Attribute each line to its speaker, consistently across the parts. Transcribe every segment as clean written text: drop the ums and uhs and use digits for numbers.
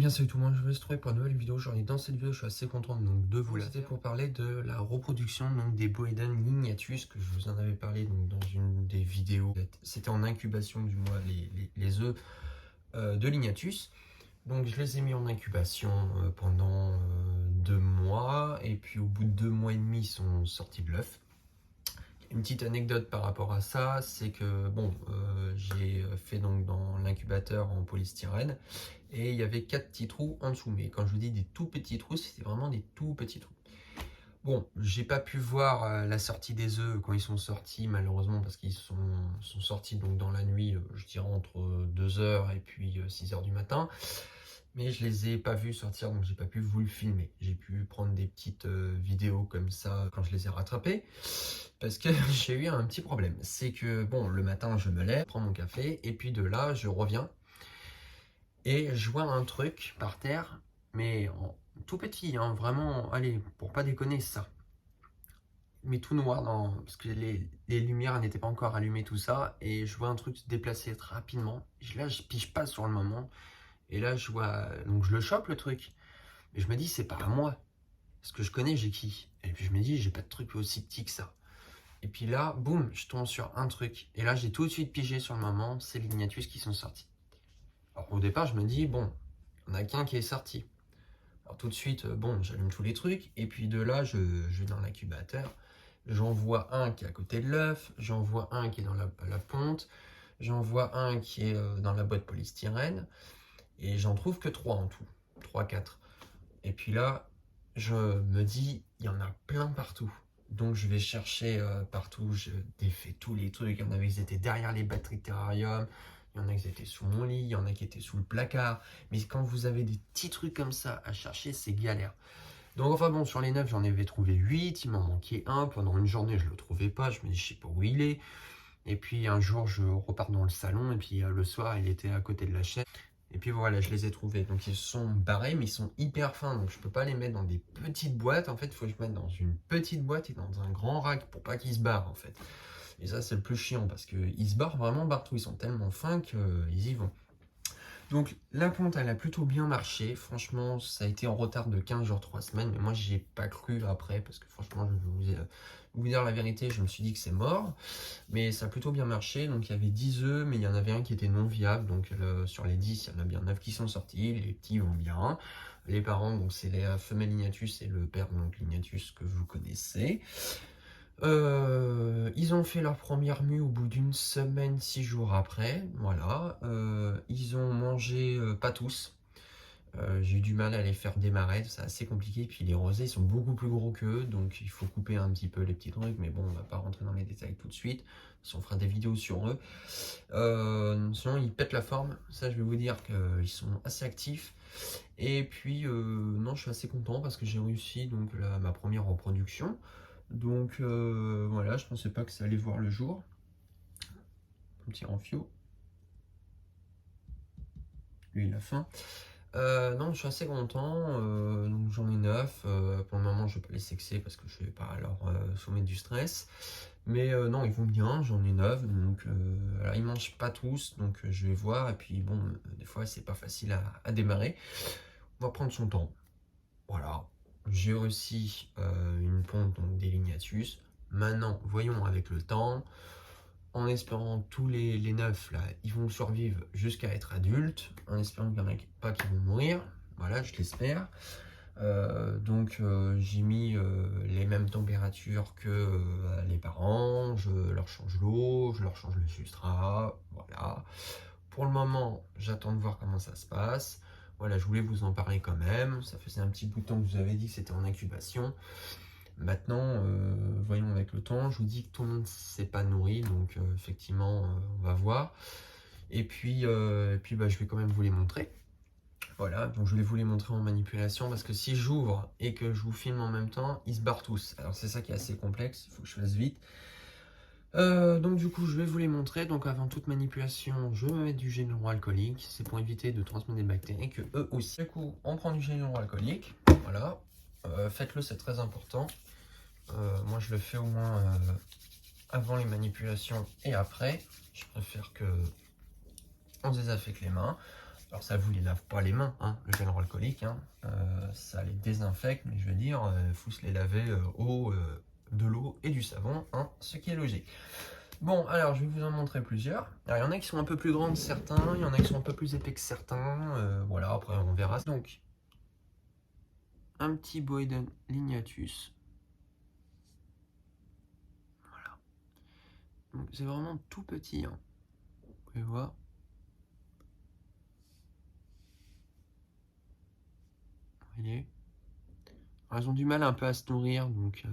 Speaker 1: Bien salut tout le monde, je vais se retrouver pour une nouvelle vidéo. Aujourd'hui dans cette vidéo je suis assez content donc, de vous la faire pour parler de la reproduction donc, des Boedan lignatus que je vous en avais parlé donc, dans une des vidéos. C'était en incubation du mois les œufs de lignatus. Donc je les ai mis en incubation pendant 2 mois et puis au bout de 2 mois et demi ils sont sortis de l'œuf. Une petite anecdote par rapport à ça, c'est que bon, j'ai fait donc dans l'incubateur en polystyrène et il y avait 4 petits trous en dessous. Mais quand je vous dis des tout petits trous, c'était vraiment des tout petits trous. Bon, j'ai pas pu voir la sortie des œufs quand ils sont sortis, malheureusement, parce qu'ils sont sortis donc dans la nuit, je dirais entre 2 h et puis 6 h du matin. Mais je les ai pas vus sortir, donc j'ai pas pu vous le filmer. J'ai pu prendre des petites vidéos comme ça quand je les ai rattrapés. Parce que j'ai eu un petit problème. C'est que, bon, le matin, je me lève, je prends mon café, et puis de là, je reviens. Et je vois un truc par terre, mais tout petit, hein, vraiment, allez, pour pas déconner, ça. Mais tout noir, parce que les lumières n'étaient pas encore allumées, tout ça. Et je vois un truc se déplacer très rapidement. Là, je pige pas sur le moment. Et là, je vois, donc je le chope, le truc. Mais je me dis, c'est pas à moi. Parce que je connais, j'ai qui. Et puis je me dis, j'ai pas de truc aussi petit que ça. Et puis là, boum, je tombe sur un truc. Et là, j'ai tout de suite pigé sur le moment, c'est les lignatus qui sont sortis. Alors au départ, je me dis, bon, il n'y en a qu'un qui est sorti. Alors tout de suite, bon, j'allume tous les trucs. Et puis de là, je vais dans l'incubateur. J'en vois un qui est à côté de l'œuf. J'en vois un qui est dans la ponte. J'en vois un qui est dans la boîte polystyrène. Et j'en trouve que 3 en tout. 3, 4. Et puis là, je me dis, il y en a plein partout. Donc je vais chercher partout, je défais tous les trucs. Il y en avait qui étaient derrière les batteries de terrarium, il y en a qui étaient sous mon lit, il y en a qui étaient sous le placard. Mais quand vous avez des petits trucs comme ça à chercher, c'est galère. Donc enfin bon, sur les 9, j'en avais trouvé 8, il m'en manquait un. Pendant une journée, je ne le trouvais pas, je me dis, je sais pas où il est. Et puis un jour, je repars dans le salon, et puis le soir, il était à côté de la chaise. Et puis voilà, je les ai trouvés. Donc ils sont barrés, mais ils sont hyper fins. Donc je peux pas les mettre dans des petites boîtes. En fait, il faut que je mette dans une petite boîte et dans un grand rack pour pas qu'ils se barrent en fait. Et ça, c'est le plus chiant parce qu'ils se barrent vraiment partout. Ils sont tellement fins qu'ils y vont. Donc la ponte, elle a plutôt bien marché. Franchement, ça a été en retard de 15 jours, 3 semaines. Mais moi, j'y ai pas cru après parce que franchement, je vais vous dire la vérité, je me suis dit que c'est mort. Mais ça a plutôt bien marché. Donc il y avait 10 œufs, mais il y en avait un qui était non viable. Donc sur les 10, il y en a bien 9 qui sont sortis. Les petits vont bien. Les parents, donc c'est la femelle lignatus et le père donc lignatus que vous connaissez. Ils ont fait leur première mue au bout d'une semaine, 6 jours après. Voilà. Ils ont mangé, pas tous. J'ai eu du mal à les faire démarrer, c'est assez compliqué. Puis les rosés, ils sont beaucoup plus gros qu'eux, donc il faut couper un petit peu les petits trucs. Mais bon, on va pas rentrer dans les détails tout de suite. On fera des vidéos sur eux. Sinon, ils pètent la forme. Ça, je vais vous dire qu'ils sont assez actifs. Et puis, non, je suis assez content parce que j'ai réussi donc ma première reproduction. Donc voilà, je pensais pas que ça allait voir le jour. Un petit renfio. Lui, il a faim. Non, je suis assez content. Donc j'en ai 9. Pour le moment, je vais pas les sexer parce que je vais pas leur soumettre du stress. Mais non, ils vont bien. J'en ai 9. Donc alors, ils mangent pas tous. Donc je vais voir. Et puis bon, des fois, c'est pas facile à démarrer. On va prendre son temps. Voilà. J'ai aussi une ponte donc des lignatus. Maintenant, voyons avec le temps. En espérant tous les 9 là, ils vont survivre jusqu'à être adultes, en espérant qu'il n'y en a pas qui vont mourir, voilà, je l'espère. Donc j'ai mis les mêmes températures que les parents, je leur change l'eau, je leur change le substrat, voilà. Pour le moment, j'attends de voir comment ça se passe. Voilà, je voulais vous en parler quand même, ça faisait un petit bout de temps que je vous avais dit que c'était en incubation. Maintenant, voyons avec le temps, je vous dis que tout le monde ne s'est pas nourri, donc effectivement, on va voir. Et puis bah, je vais quand même vous les montrer. Voilà, donc je vais vous les montrer en manipulation, parce que si j'ouvre et que je vous filme en même temps, ils se barrent tous. Alors c'est ça qui est assez complexe, il faut que je fasse vite. Donc du coup, je vais vous les montrer. Donc avant toute manipulation, je vais mettre du gel hydroalcoolique. C'est pour éviter de transmettre des bactéries, que eux aussi. Du coup, on prend du gel hydroalcoolique, voilà. Faites-le, c'est très important. Moi je le fais au moins avant les manipulations et après. Je préfère que on se désaffecte les mains. Alors ça vous les lave pas les mains, hein, le gel hydroalcoolique, hein, ça les désinfecte, mais je veux dire, faut se les laver de l'eau et du savon, hein, ce qui est logique. Bon, alors je vais vous en montrer plusieurs. Alors il y en a qui sont un peu plus grands que certains, il y en a qui sont un peu plus épais que certains, voilà, après on verra. Donc, un petit Boyden Lignatus. Voilà. Donc c'est vraiment tout petit, hein. Vous pouvez voir. Vous voyez. Alors, ils ont du mal un peu à se nourrir, donc c'est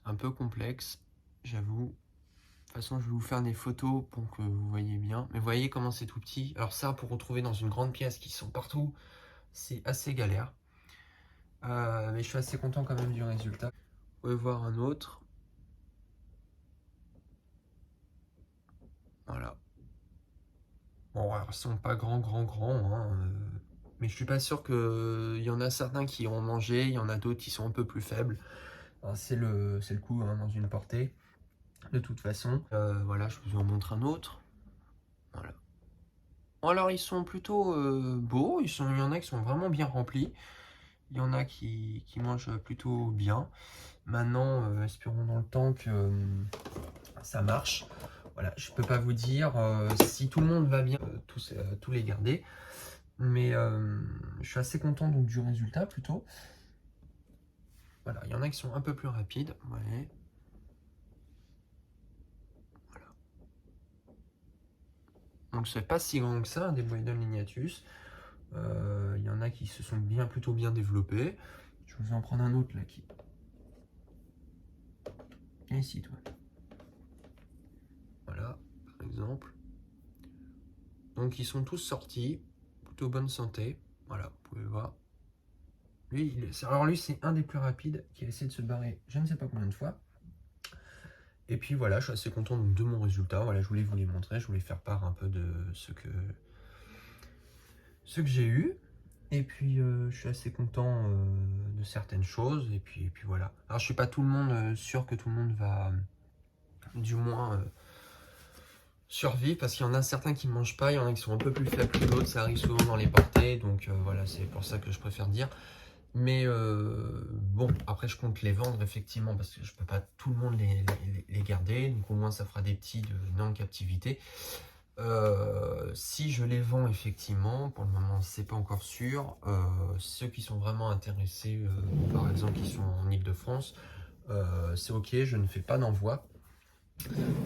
Speaker 1: un peu complexe, j'avoue. De toute façon, je vais vous faire des photos pour que vous voyez bien. Mais vous voyez comment c'est tout petit. Alors ça, pour retrouver dans une grande pièce qui sont partout, c'est assez galère. Mais je suis assez content quand même du résultat. Vous pouvez voir un autre. Voilà. Bon, alors ils sont pas grands, hein, mais je suis pas sûr qu'il y en a certains qui ont mangé, il y en a d'autres qui sont un peu plus faibles. C'est le coup, hein, dans une portée. De toute façon, voilà, je vous en montre un autre. Voilà. Alors ils sont plutôt beaux, il y en a qui sont vraiment bien remplis. Il y en a qui mangent plutôt bien. Maintenant, espérons dans le temps que ça marche. Voilà, je peux pas vous dire si tout le monde va bien, tous les garder. Mais je suis assez content donc du résultat plutôt. Voilà, il y en a qui sont un peu plus rapides. Ouais. Voilà. Donc c'est pas si grand que ça, des Boyden Lignatus. Il y en a qui se sont plutôt bien développés. Je vais vous en prendre un autre là qui. Et ici, toi. Voilà, par exemple. Donc ils sont tous sortis, plutôt bonne santé. Voilà, vous pouvez voir. Lui, c'est un des plus rapides qui a essayé de se barrer je ne sais pas combien de fois. Et puis voilà, je suis assez content donc, de mon résultat. Voilà, je voulais vous les montrer, je voulais faire part un peu de ce que j'ai eu. Et puis je suis assez content de certaines choses. Et puis voilà. Alors je suis pas tout le monde sûr que tout le monde va du moins survivre, parce qu'il y en a certains qui ne mangent pas, il y en a qui sont un peu plus faibles que d'autres, ça arrive souvent dans les portées, donc voilà, c'est pour ça que je préfère dire. Mais bon, après je compte les vendre effectivement, parce que je peux pas tout le monde les garder, donc au moins ça fera des petits de non-captivité. Si je les vends effectivement, pour le moment c'est pas encore sûr, ceux qui sont vraiment intéressés, par exemple qui sont en Ile-de-France, c'est ok, je ne fais pas d'envoi.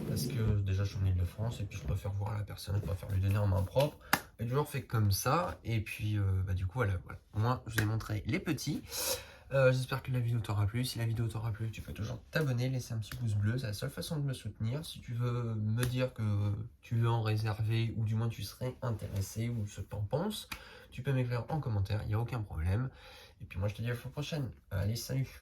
Speaker 1: Parce que déjà je suis en Ile-de-France et puis je préfère voir la personne, je préfère lui donner en main propre. Et toujours fait comme ça. Et puis du coup voilà. Moi je vous ai montré les petits. J'espère que la vidéo t'aura plu. Si la vidéo t'aura plu, tu peux toujours t'abonner, laisser un petit pouce bleu. C'est la seule façon de me soutenir. Si tu veux me dire que tu veux en réserver ou du moins tu serais intéressé ou ce que t'en penses, tu peux m'écrire en commentaire, il n'y a aucun problème. Et puis moi je te dis à la fois prochaine. Allez, salut!